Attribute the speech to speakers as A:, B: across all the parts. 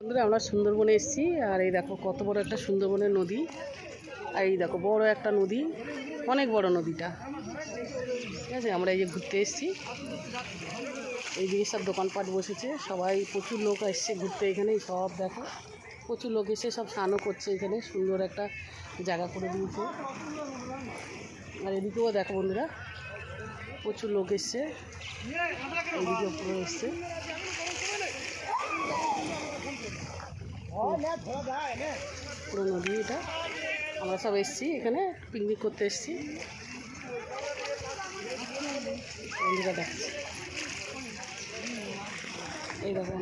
A: বন্ধুরা আমরা সুন্দরবনে এসেছি আর এই দেখো কত বড় একটা সুন্দরবনের নদী। আর এই দেখো বড় একটা নদী, অনেক বড় নদীটা। ঠিক আছে, আমরা এই যে ঘুরতে এসেছি, এইদিকে সব দোকানপাট বসেছে, সবাই প্রচুর লোক এসছে ঘুরতে। এখানে সব দেখো প্রচুর লোক এসে সব স্নানও করছে, এখানে সুন্দর একটা জায়গা করে দিয়েছে। আর এদিকেও দেখো বন্ধুরা প্রচুর লোক এসছে, এইদিকে পুরো এসছে। পুরো নদী এটা, আমরা সব এসেছি এখানে পিকনিক করতে এসেছি। বন্ধুরা দেখছি এই দেখো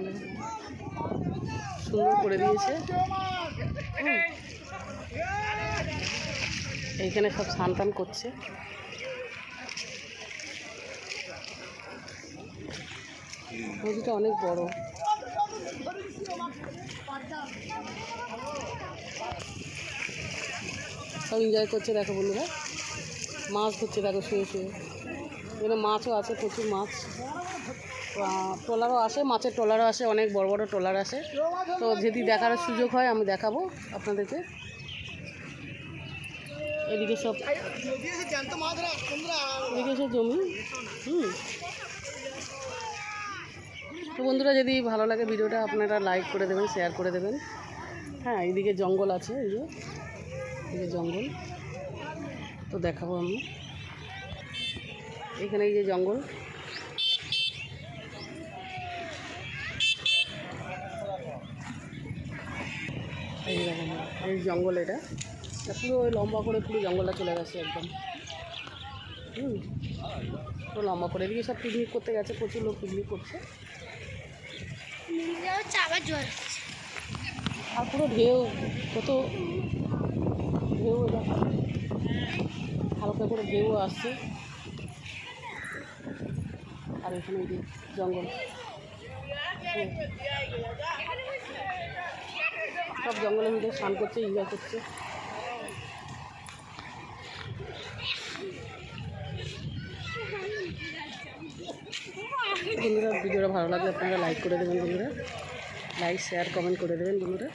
A: সুন্দর করে দিয়েছে। এইখানে সব স্নান টান করছে। নদীটা অনেক বড়। সব এনজয় করছে দেখো বন্ধুরা, মাছ ধরছে দেখো শুয়ে শুয়ে। এখানে মাছও আছে, প্রচুর মাছ, ট্রলারও আসে, মাছের ট্রলারও আসে, অনেক বড় বড় ট্রলার আসে। তো যদি দেখার সুযোগ হয় আমি দেখাবো আপনাদেরকে। এদিকে সব এদিকে সব জমি। তো বন্ধুরা যদি ভালো লাগে ভিডিওটা আপনারা লাইক করে দেবেন, শেয়ার করে দেবেন। হ্যাঁ, এইদিকে জঙ্গল আছে, এই যে এই জঙ্গল তো দেখাবো আমি। এখানে এই যে জঙ্গল, এই দেখেন এই জঙ্গল, এটা পুরো ওই লম্বা করে পুরো জঙ্গলটা চলে গেছে একদম। পুরো লম্বা করে। এদিকে সব পিকনিক করতে গেছে, প্রচুর লোক পিকনিক করছে। আর পুরো ঢেউ, কত ঢেউ, হালকা করে ঢেউ আসছে। আর এখানে এই যে জঙ্গল, সব জঙ্গলের মধ্যে স্নান করছে, এনজয় করছে। বন্ধুরা ভিডিওটা ভালো লাগলে আপনারা লাইক করে দেবেন বন্ধুরা, লাইক শেয়ার কমেন্ট করে দেবেন বন্ধুরা।